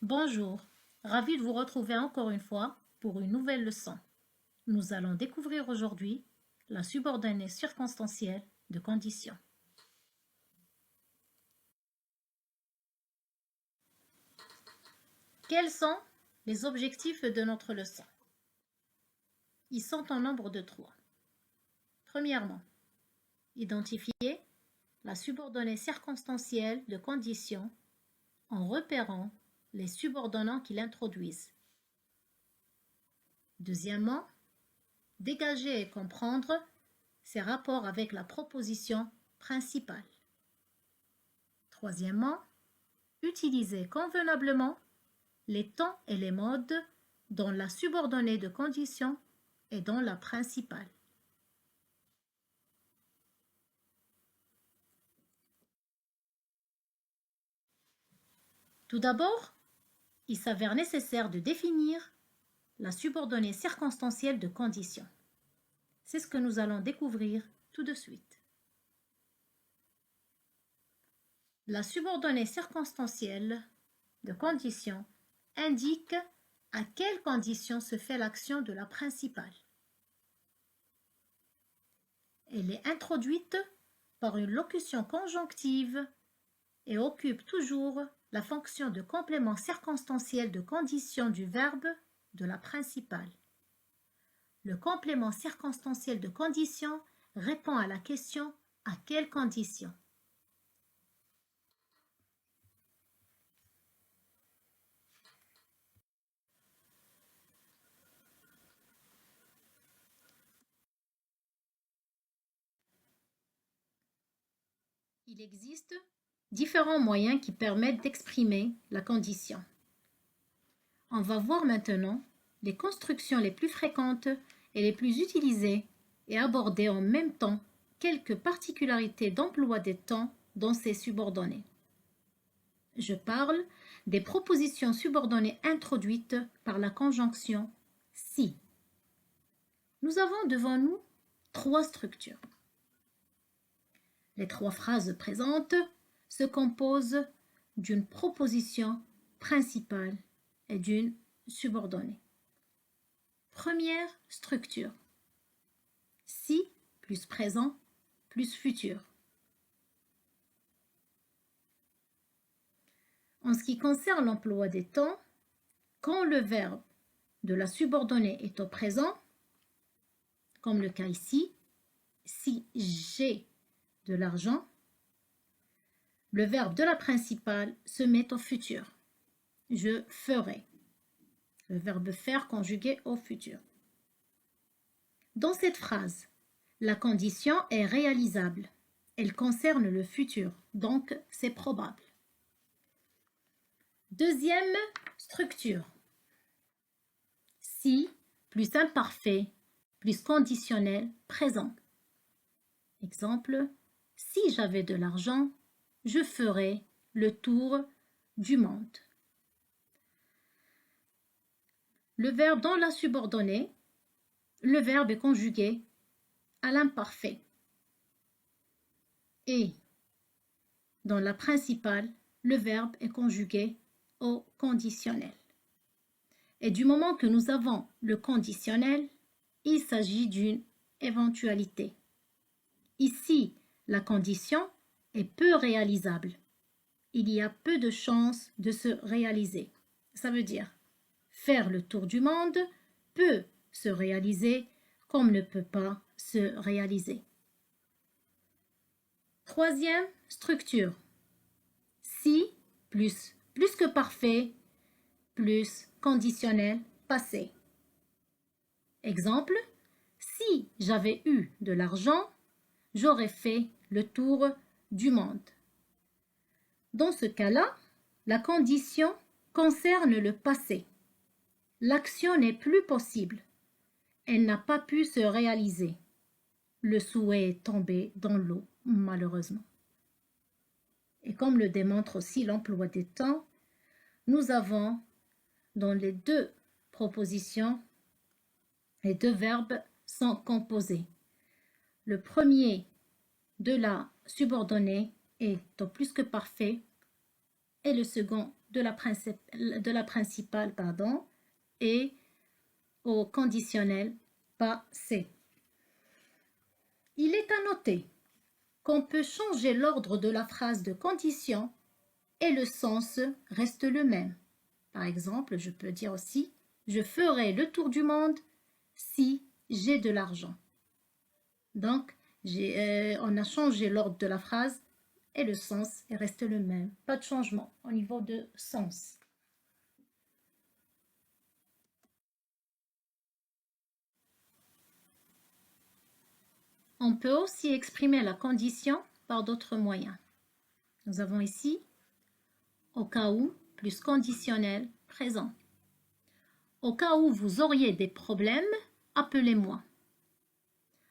Bonjour, ravi de vous retrouver encore une fois pour une nouvelle leçon. Nous allons découvrir aujourd'hui la subordonnée circonstancielle de condition. Quels sont les objectifs de notre leçon? Ils sont en nombre de 3. Premièrement, identifier la subordonnée circonstancielle de condition en repérant les subordonnants qui l'introduisent. Deuxièmement, dégager et comprendre ses rapports avec la proposition principale. Troisièmement, utiliser convenablement les temps et les modes dans la subordonnée de condition et dans la principale. Tout d'abord, il s'avère nécessaire de définir la subordonnée circonstancielle de condition. C'est ce que nous allons découvrir tout de suite. La subordonnée circonstancielle de condition indique à quelle condition se fait l'action de la principale. Elle est introduite par une locution conjonctive et occupe toujours la fonction de complément circonstanciel de condition du verbe de la principale. Le complément circonstanciel de condition répond à la question « à quelle condition ?» Il existe différents moyens qui permettent d'exprimer la condition. On va voir maintenant les constructions les plus fréquentes et les plus utilisées et aborder en même temps quelques particularités d'emploi des temps dans ces subordonnées. Je parle des propositions subordonnées introduites par la conjonction « si ». Nous avons devant nous 3 structures. Les 3 phrases présentes se composent d'une proposition principale et d'une subordonnée. Première structure. Si plus présent plus futur. En ce qui concerne l'emploi des temps, quand le verbe de la subordonnée est au présent, comme le cas ici, si j'ai de l'argent, le verbe de la principale se met au futur. Je ferai. Le verbe faire conjugué au futur. Dans cette phrase, la condition est réalisable. Elle concerne le futur, donc c'est probable. Deuxième structure. Si plus imparfait plus conditionnel présent. Exemple, si j'avais de l'argent, je ferais le tour du monde. Le verbe dans la subordonnée, le verbe est conjugué à l'imparfait. Et dans la principale, le verbe est conjugué au conditionnel. Et du moment que nous avons le conditionnel, il s'agit d'une éventualité. Ici, la condition est peu réalisable. Il y a peu de chances de se réaliser. Ça veut dire faire le tour du monde peut se réaliser comme ne peut pas se réaliser. Troisième structure. Si plus que parfait plus conditionnel passé. Exemple, si j'avais eu de l'argent, j'aurais fait le tour du monde. Dans ce cas-là, la condition concerne le passé. L'action n'est plus possible. Elle n'a pas pu se réaliser. Le souhait est tombé dans l'eau, malheureusement. Et comme le démontre aussi l'emploi des temps, nous avons dans les 2 propositions, les 2 verbes sont composés. Le premier de la subordonnée est au plus que parfait et le second de la principale, et au conditionnel passé. Il est à noter qu'on peut changer l'ordre de la phrase de condition et le sens reste le même. Par exemple, je peux dire aussi « Je ferai le tour du monde si j'ai de l'argent ». Donc, on a changé l'ordre de la phrase et le sens reste le même. Pas de changement au niveau de sens. On peut aussi exprimer la condition par d'autres moyens. Nous avons ici au cas où plus conditionnel présent. Au cas où vous auriez des problèmes, appelez-moi.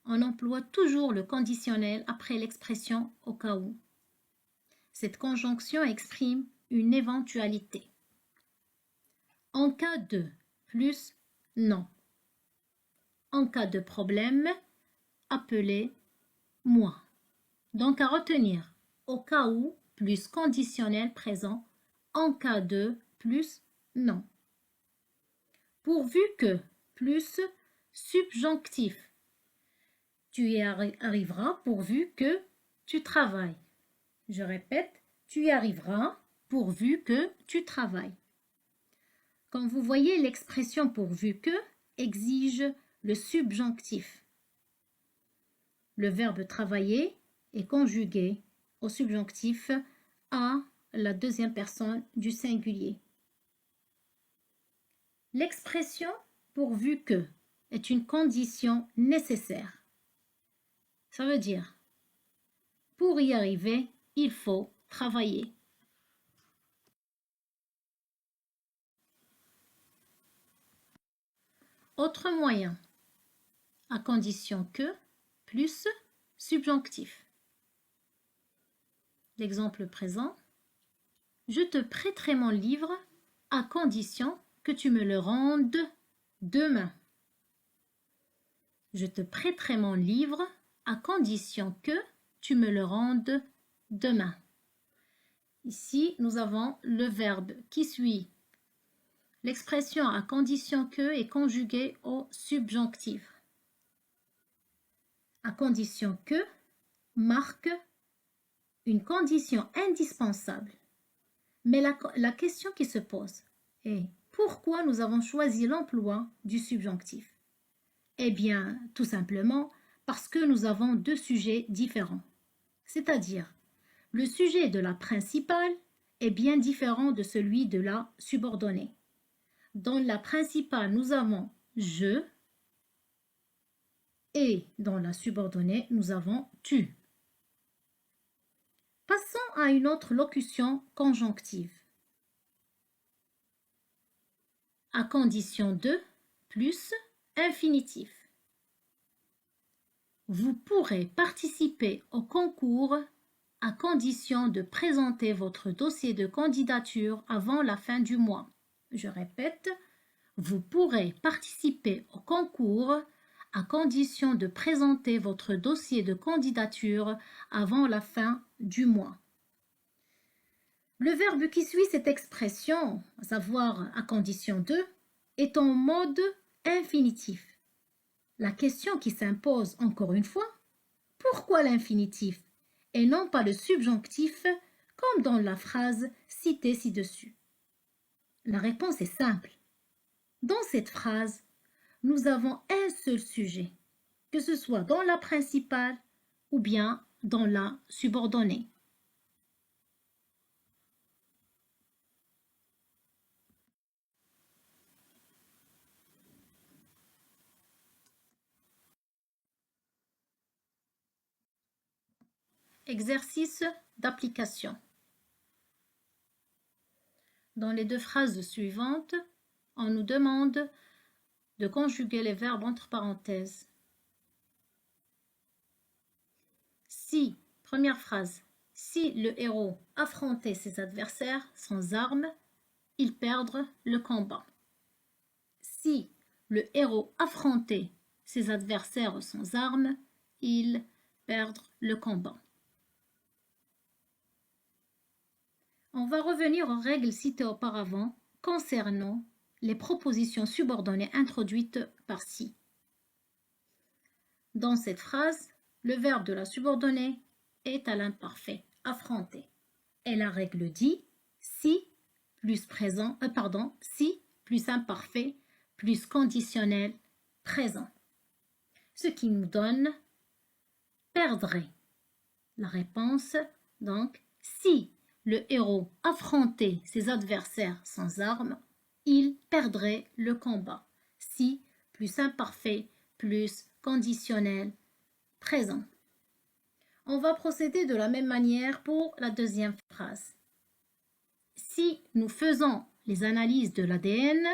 On emploie toujours le conditionnel après l'expression au cas où. Cette conjonction exprime une éventualité. En cas de plus non. En cas de problème, appelez-moi. Donc à retenir au cas où plus conditionnel présent, en cas de plus non. Pourvu que plus subjonctif. Tu y arriveras pourvu que tu travailles. Je répète, tu y arriveras pourvu que tu travailles. Quand vous voyez l'expression pourvu que exige le subjonctif. Le verbe travailler est conjugué au subjonctif à la deuxième personne du singulier. L'expression pourvu que est une condition nécessaire. Ça veut dire pour y arriver, il faut travailler. Autre moyen, à condition que plus subjonctif. L'exemple présent, je te prêterai mon livre à condition que tu me le rendes demain. Je te prêterai mon livre à condition que tu me le rendes demain. Ici, nous avons le verbe qui suit. L'expression à condition que est conjuguée au subjonctif. À condition que marque une condition indispensable. Mais la question qui se pose est pourquoi nous avons choisi l'emploi du subjonctif? Eh bien, tout simplement parce que nous avons deux sujets différents. C'est-à-dire, le sujet de la principale est bien différent de celui de la subordonnée. Dans la principale, nous avons « je » et dans la subordonnée, nous avons « tu ». Passons à une autre locution conjonctive. À condition de plus infinitif. Vous pourrez participer au concours à condition de présenter votre dossier de candidature avant la fin du mois. Je répète, vous pourrez participer au concours à condition de présenter votre dossier de candidature avant la fin du mois. Le verbe qui suit cette expression, à savoir à condition de, est en mode infinitif. La question qui s'impose encore une fois, pourquoi l'infinitif et non pas le subjonctif comme dans la phrase citée ci-dessus? La réponse est simple. Dans cette phrase, nous avons un seul sujet, que ce soit dans la principale ou bien dans la subordonnée. Exercice d'application. Dans les deux phrases suivantes, on nous demande de conjuguer les verbes entre parenthèses. Si, première phrase, si le héros affrontait ses adversaires sans armes, ils perdent le combat. Si le héros affrontait ses adversaires sans armes, ils perdent le combat. On va revenir aux règles citées auparavant concernant les propositions subordonnées introduites par si. Dans cette phrase, le verbe de la subordonnée est à l'imparfait, affronter. Et la règle dit si plus si plus imparfait plus conditionnel présent. Ce qui nous donne perdrait. La réponse, donc, si le héros affrontait ses adversaires sans armes, il perdrait le combat. Si plus imparfait plus conditionnel présent. On va procéder de la même manière pour la deuxième phrase. Si nous faisons les analyses de l'ADN,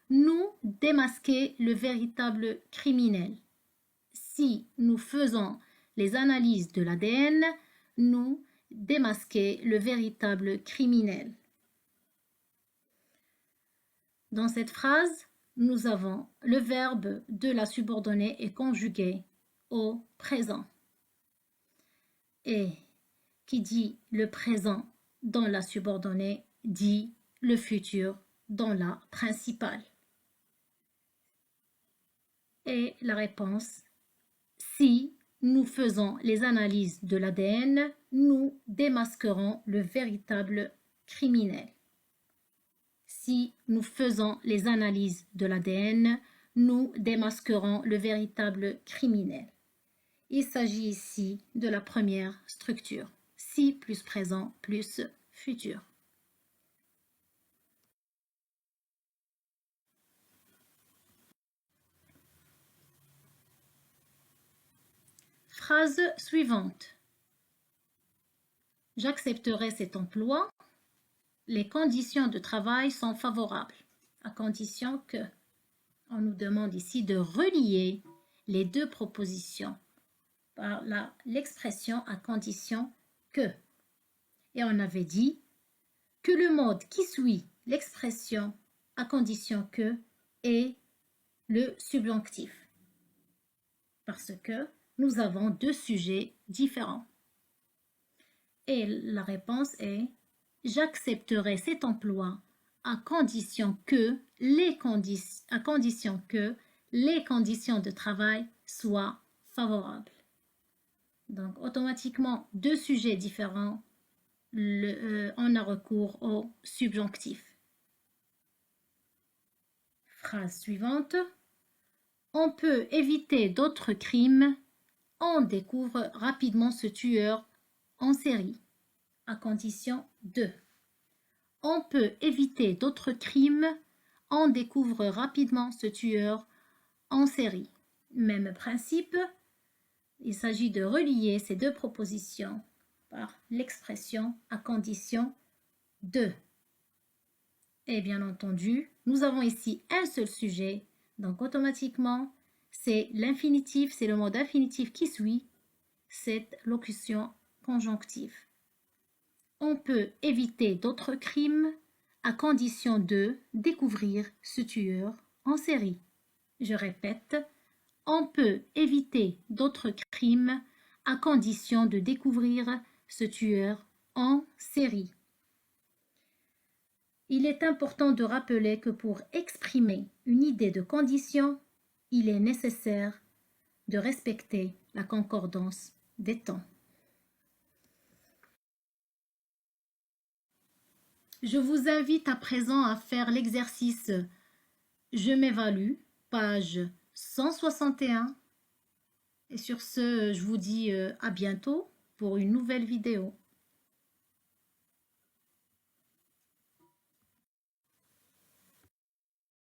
nous démasquer le véritable criminel. Si nous faisons les analyses de l'ADN, nous démasquer le véritable criminel. Dans cette phrase, nous avons le verbe de la subordonnée est conjugué au présent. Et qui dit le présent dans la subordonnée dit le futur dans la principale. Et la réponse, si nous faisons les analyses de l'ADN, nous démasquerons le véritable criminel. Si nous faisons les analyses de l'ADN, nous démasquerons le véritable criminel. Il s'agit ici de la première structure, si plus présent plus futur. Phrase suivante. J'accepterai cet emploi. Les conditions de travail sont favorables, à condition que. On nous demande ici de relier les deux propositions par l'expression à condition que. Et on avait dit que le mode qui suit l'expression à condition que est le subjonctif. Parce que nous avons deux sujets différents. Et la réponse est j'accepterai cet emploi à condition que les conditions de travail soient favorables. Donc automatiquement, deux sujets différents, on a recours au subjonctif. Phrase suivante. On peut éviter d'autres crimes. On découvre rapidement ce tueur en série, à condition de. On peut éviter d'autres crimes. On découvre rapidement ce tueur en série. Même principe, il s'agit de relier ces deux propositions par l'expression à condition de. Et bien entendu, nous avons ici un seul sujet, donc automatiquement, c'est l'infinitif, c'est le mode infinitif qui suit cette locution conjonctive. On peut éviter d'autres crimes à condition de découvrir ce tueur en série. Je répète, on peut éviter d'autres crimes à condition de découvrir ce tueur en série. Il est important de rappeler que pour exprimer une idée de condition, il est nécessaire de respecter la concordance des temps. Je vous invite à présent à faire l'exercice « Je m'évalue », page 161. Et sur ce, je vous dis à bientôt pour une nouvelle vidéo.